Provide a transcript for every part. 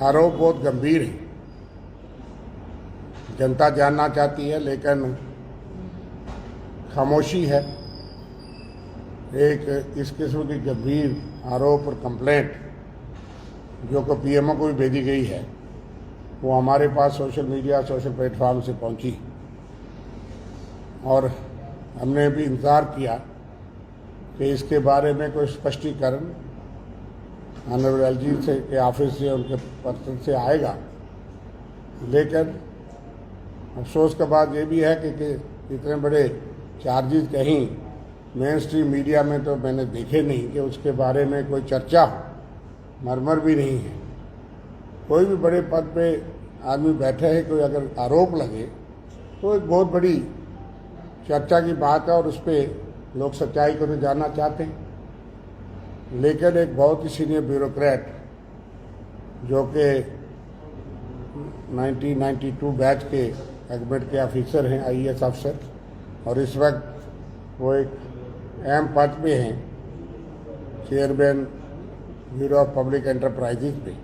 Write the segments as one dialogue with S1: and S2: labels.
S1: आरोप बहुत गंभीर है। जनता जानना चाहती है लेकिन खामोशी है। एक इस किस्म की गंभीर आरोप और कंप्लेंट जो कि पीएमओ को भी भेजी गई है, वो हमारे पास सोशल मीडिया सोशल प्लेटफॉर्म से पहुंची और हमने भी इंतज़ार किया कि इसके बारे में कोई स्पष्टीकरण ऑनरेबल एलजी से के ऑफिस से उनके पर्सन से आएगा। लेकिन अफसोस का बात ये भी है कि इतने बड़े चार्जेस कहीं मेन स्ट्रीम मीडिया में तो मैंने देखे नहीं कि उसके बारे में कोई चर्चा हो, मरमर भी नहीं है। कोई भी बड़े पद पे आदमी बैठे है, कोई अगर आरोप लगे तो एक बहुत बड़ी चर्चा की बात है और उस पर लोग सच्चाई को तो जानना चाहते हैं। लेकिन एक बहुत ही सीनियर ब्यूरोक्रेट जो कि 1992 बैच के एग्मेंट के ऑफिसर हैं, आईएएस अफसर, और इस वक्त वो एक अहम पद पे हैं, chairman bureau of public enterprises पे।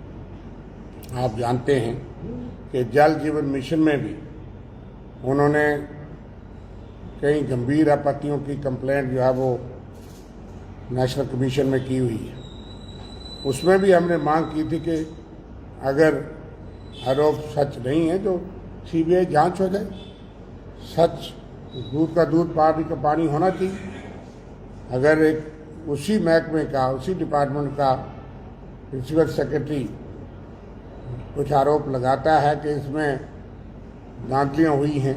S1: आप जानते हैं कि जल जीवन मिशन में भी उन्होंने कई गंभीर आपत्तियों की कंप्लेंट जो है वो नेशनल कमीशन में की हुई है। उसमें भी हमने मांग की थी कि अगर आरोप सच नहीं है तो सीबीआई जांच हो जाए। सच दूध का दूध पानी का पानी होना चाहिए। अगर एक उसी महकमे का उसी डिपार्टमेंट का प्रिंसिपल सेक्रेटरी कुछ आरोप लगाता है कि इसमें धांधलियाँ हुई हैं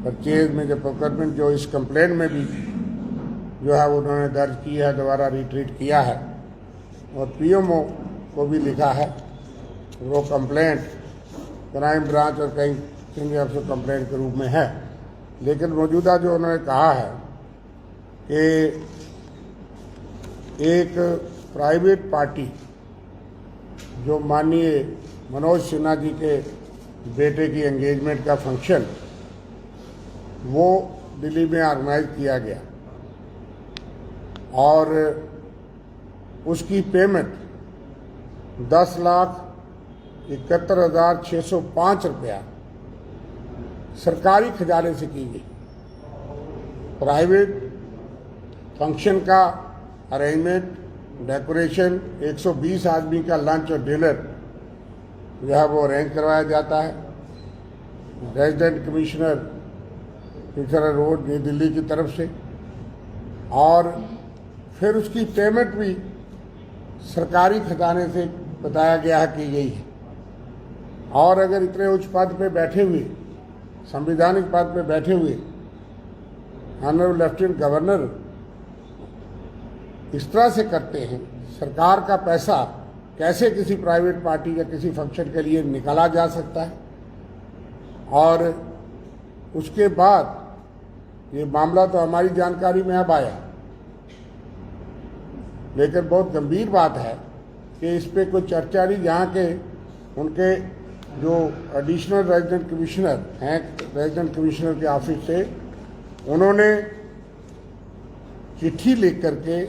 S1: परचेज में, जो प्रोक्योरमेंट जो इस कंप्लेंट में भी जो है उन्होंने दर्ज की है, दोबारा रिट्रीट किया है और पीएमओ को भी लिखा है, वो कंप्लेंट क्राइम ब्रांच और कई सीनियर अफसर कंप्लेंट के रूप में है। लेकिन मौजूदा जो उन्होंने कहा है कि एक प्राइवेट पार्टी जो माननीय मनोज सिन्हा जी के बेटे की एंगेजमेंट का फंक्शन वो दिल्ली में ऑर्गेनाइज किया गया और उसकी पेमेंट 10,71,605 रुपया सरकारी खजाने से की गई। प्राइवेट फंक्शन का अरेंजमेंट, डेकोरेशन, 120 आदमी का लंच और डिनर जो है वो अरेंज करवाया जाता है। रेजिडेंट कमिश्नर पिछड़ा रोड नई दिल्ली की तरफ से, और फिर उसकी पेमेंट भी सरकारी खजाने से बताया गया है की गई है। और अगर इतने उच्च पद पे बैठे हुए, संवैधानिक पद पे बैठे हुए ऑनरेबल लेफ्टिनेंट गवर्नर इस तरह से करते हैं, सरकार का पैसा कैसे किसी प्राइवेट पार्टी या किसी फंक्शन के लिए निकाला जा सकता है। और उसके बाद ये मामला तो हमारी जानकारी में अब आया, लेकिन बहुत गंभीर बात है कि इस पे कोई चर्चा नहीं। जहाँ के उनके जो एडिशनल रेजिडेंट कमिश्नर हैं, रेजिडेंट कमिश्नर के ऑफिस से उन्होंने चिट्ठी लिख करके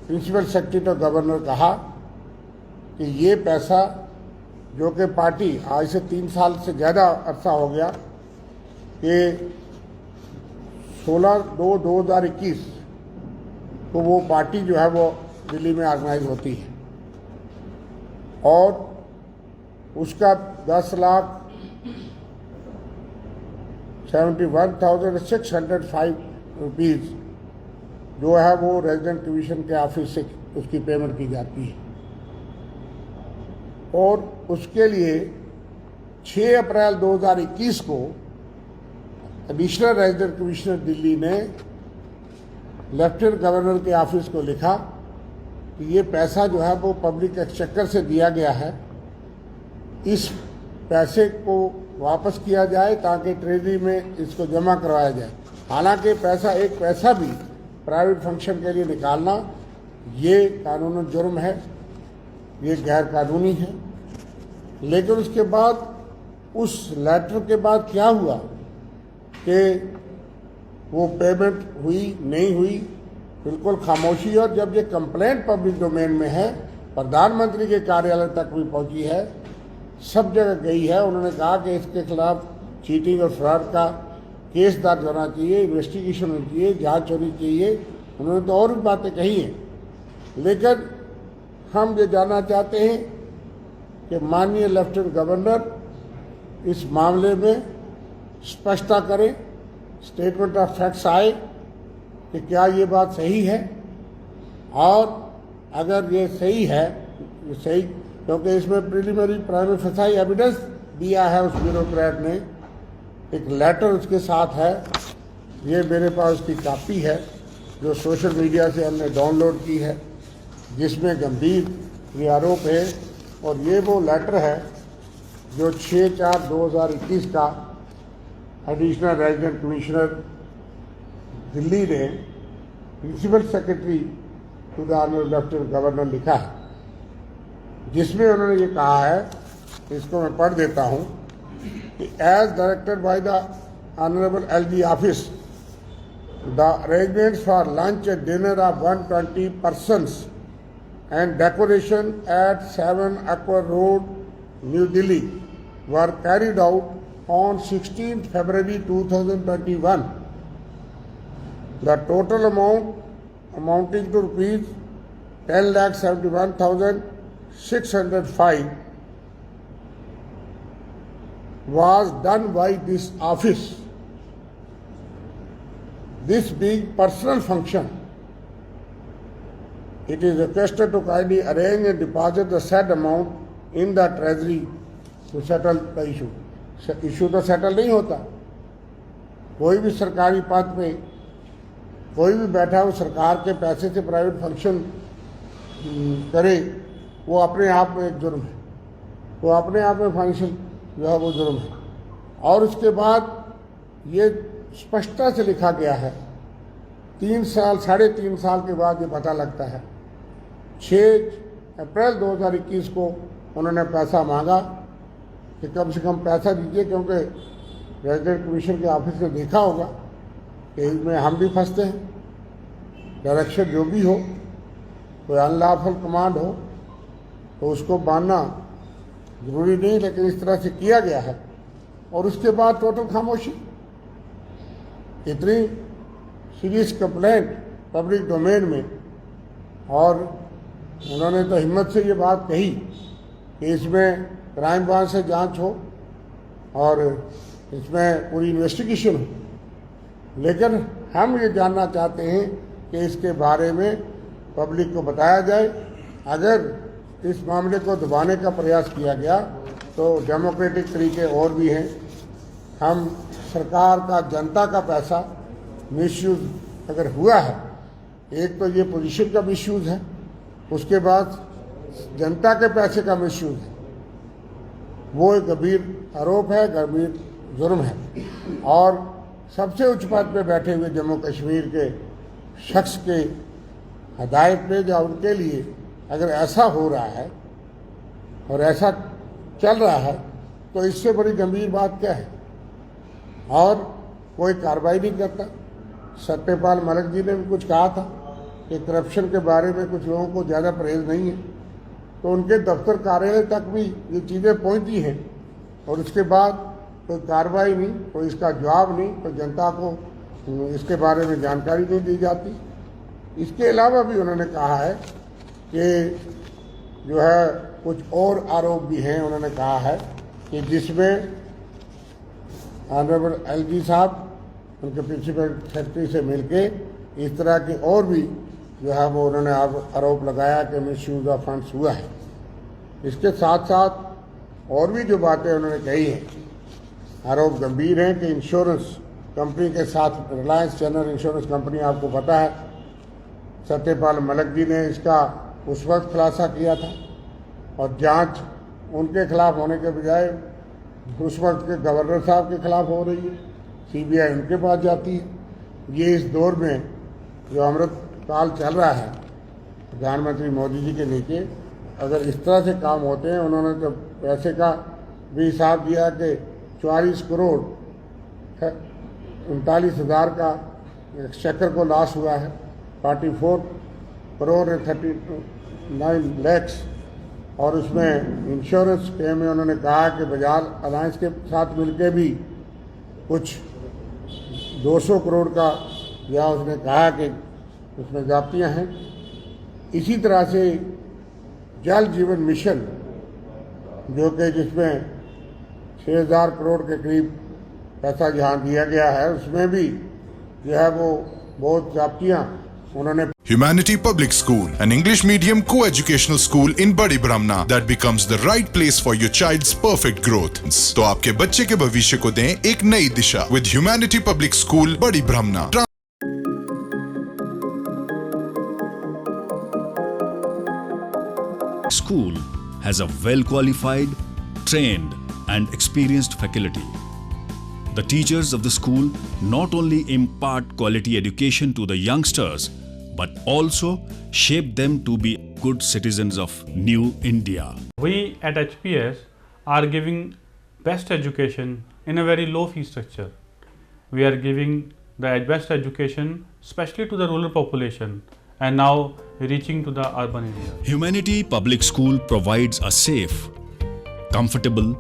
S1: प्रिंसिपल सेक्रेटरी और गवर्नर कहा कि ये पैसा जो कि पार्टी आज से 3 साल से ज़्यादा अरसा हो गया कि 16/2/2021 को वो पार्टी जो है वो दिल्ली में ऑर्गेनाइज होती है और उसका 10,71,605 रुपीज़ जो है वो रेजिडेंट कमीशन के ऑफिस से उसकी पेमेंट की जाती है। और उसके लिए 6 अप्रैल 2021 को एडिशनल रेजिडेंट कमिश्नर दिल्ली ने लेफ्टिनेंट गवर्नर के ऑफिस को लिखा कि ये पैसा जो है वो पब्लिक एक्सचेकर से दिया गया है, इस पैसे को वापस किया जाए ताकि ट्रेजरी में इसको जमा करवाया जाए। हालांकि पैसा एक पैसा भी प्राइवेट फंक्शन के लिए निकालना ये कानूनन जुर्म है, ये गैर कानूनी है। लेकिन उसके बाद उस लेटर के बाद क्या हुआ कि वो पेमेंट हुई नहीं हुई, बिल्कुल खामोशी। और जब ये कंप्लेंट पब्लिक डोमेन में है प्रधानमंत्री के कार्यालय तक भी पहुंची है, सब जगह गई है। उन्होंने कहा कि इसके खिलाफ चीटिंग और फ्रॉड का केस दर्ज होना चाहिए, इन्वेस्टिगेशन होनी चाहिए, जांच होनी चाहिए। उन्होंने तो और भी बातें कही हैं, लेकिन हम ये जानना चाहते हैं कि माननीय लेफ्टिनेंट गवर्नर इस मामले में स्पष्टता करें, स्टेटमेंट ऑफ फैक्ट्स आए कि क्या ये बात सही है, और अगर ये सही है, सही, क्योंकि इसमें प्रिलिमिनरी प्राइमा फेसाई एविडेंस दिया है उस ब्यूरोक्रेट ने, एक लेटर उसके साथ है, ये मेरे पास उसकी कापी है जो सोशल मीडिया से हमने डाउनलोड की है, जिसमें गंभीर ये आरोप है। और ये वो लेटर है जो 6/4/2021 का एडिशनल रेजिडेंट कमिश्नर दिल्ली ने principal secretary to the honourable lieutenant governor लिखा है, जिसमें उन्होंने ये कहा है, इसको मैं पढ़ देता हूँ कि as directed by the honourable LG office the arrangements for lunch and dinner of 120 persons and decoration at 7 Acquar Road, New Delhi were carried out on 16th February 2021. The total amount amounting to rupees 10,71,605 was done by this office. This being personal function, it is requested to kindly arrange and deposit the said amount in the treasury to settle the issue. Issue तो settle नहीं होता। कोई भी सरकारी पद पे कोई भी बैठा हो, सरकार के पैसे से प्राइवेट फंक्शन करे, वो अपने आप में एक जुर्म है, वो अपने आप में फंक्शन जो है वो जुर्म है। और उसके बाद ये स्पष्टता से लिखा गया है, 3 साल 3.5 साल के बाद ये पता लगता है। 6 अप्रैल 2021 को उन्होंने पैसा मांगा कि कम से कम पैसा दीजिए, क्योंकि रेजिडेंट कमीशन के ऑफिस ने देखा होगा कि इसमें हम भी फंसते हैं। डायरेक्शन जो भी हो, कोई अनलॉफुल कमांड हो तो उसको मानना जरूरी नहीं, लेकिन इस तरह से किया गया है। और उसके बाद टोटल खामोशी। इतनी सीरियस कंप्लेंट पब्लिक डोमेन में, और उन्होंने तो हिम्मत से ये बात कही कि इसमें क्राइम ब्रांच से जांच हो और इसमें पूरी इन्वेस्टिगेशन हो। लेकिन हम ये जानना चाहते हैं कि इसके बारे में पब्लिक को बताया जाए। अगर इस मामले को दबाने का प्रयास किया गया तो डेमोक्रेटिक तरीके और भी हैं। हम सरकार का, जनता का पैसा मिसयूज अगर हुआ है, एक तो ये पोजीशन का मिसयूज है, उसके बाद जनता के पैसे का मिसयूज है, वो एक गंभीर आरोप है, गंभीर जुर्म है। और सबसे उच्च पद पे बैठे हुए जम्मू कश्मीर के शख्स के हदायत पे, या उनके लिए अगर ऐसा हो रहा है और ऐसा चल रहा है, तो इससे बड़ी गंभीर बात क्या है। और कोई कार्रवाई नहीं करता। सत्यपाल मलिक जी ने भी कुछ कहा था कि करप्शन के बारे में कुछ लोगों को ज़्यादा परहेज नहीं है, तो उनके दफ्तर कार्यालय तक भी ये चीज़ें पहुंची हैं और उसके बाद कोई कार्रवाई नहीं, कोई इसका जवाब नहीं, तो जनता को इसके बारे में जानकारी नहीं दी जाती। इसके अलावा भी उन्होंने कहा है कि जो है कुछ और आरोप भी हैं। उन्होंने कहा है कि जिसमें ऑनरेबल LG साहब उनके प्रिंसिपल सेक्रेटरी से मिलके इस तरह के और भी जो है वो उन्होंने आरोप लगाया कि मिसयूज ऑफ फंड्स हुआ है। इसके साथ साथ और भी जो बातें उन्होंने कही हैं, आरोप गंभीर हैं कि इंश्योरेंस कंपनी के साथ, रिलायंस जनरल इंश्योरेंस कंपनी, आपको पता है सत्यपाल मलिक जी ने इसका उस वक्त खुलासा किया था और जांच उनके खिलाफ होने के बजाय उस वक्त के गवर्नर साहब के खिलाफ हो रही है, CBI उनके पास जाती है। ये इस दौर में जो अमृत काल चल रहा है प्रधानमंत्री मोदी जी के नीचे, अगर इस तरह से काम होते हैं। उन्होंने तो पैसे का भी हिसाब दिया कि 44 करोड़ 39,000 का एक्सचेकर को लॉस हुआ है, 44 करोड़ 9 lakhs और उसमें इंश्योरेंस के में उन्होंने कहा कि बजाज अलायंस के साथ मिलके भी कुछ 200 करोड़ का, या उसने कहा कि उसमें जाप्तियाँ हैं। इसी तरह से जल जीवन मिशन जो कि जिसमें 6000 करोड़ के करीब पैसा जहाँ दिया गया है, उसमें भी जो है वो बहुत जाप्तियाँ उन्होंने।
S2: Humanity Public School, an English medium co-educational school in Badi Brahmana that becomes the right place for your child's perfect growth. तो आपके बच्चे के भविष्य को दें एक नई दिशा with Humanity Public School, Badi Brahmana.
S3: School has a well-qualified, trained and experienced faculty. The teachers of the school not only impart quality education to the youngsters, but also shape them to be good citizens of New India.
S4: We at HPS are giving best education in a very low fee structure. We are giving the best education especially to the rural population and now reaching to the urban area.
S3: Humanity Public School provides a safe, comfortable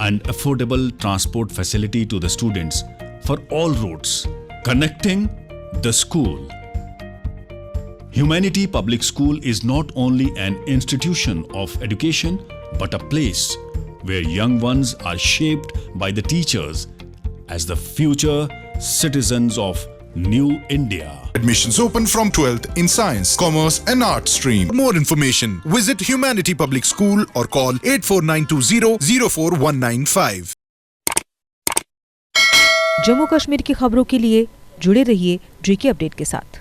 S3: and affordable transport facility to the students for all routes, connecting the school. Humanity Public School is not only an institution of education, but a place where young ones are shaped by the teachers as the future citizens of New India.
S2: Admissions open from 12th in Science, Commerce and Arts stream. For more information, visit Humanity Public School or call 8492004195.
S5: Jammu Kashmir की खबरों के लिए जुड़े रहिए GK update के साथ।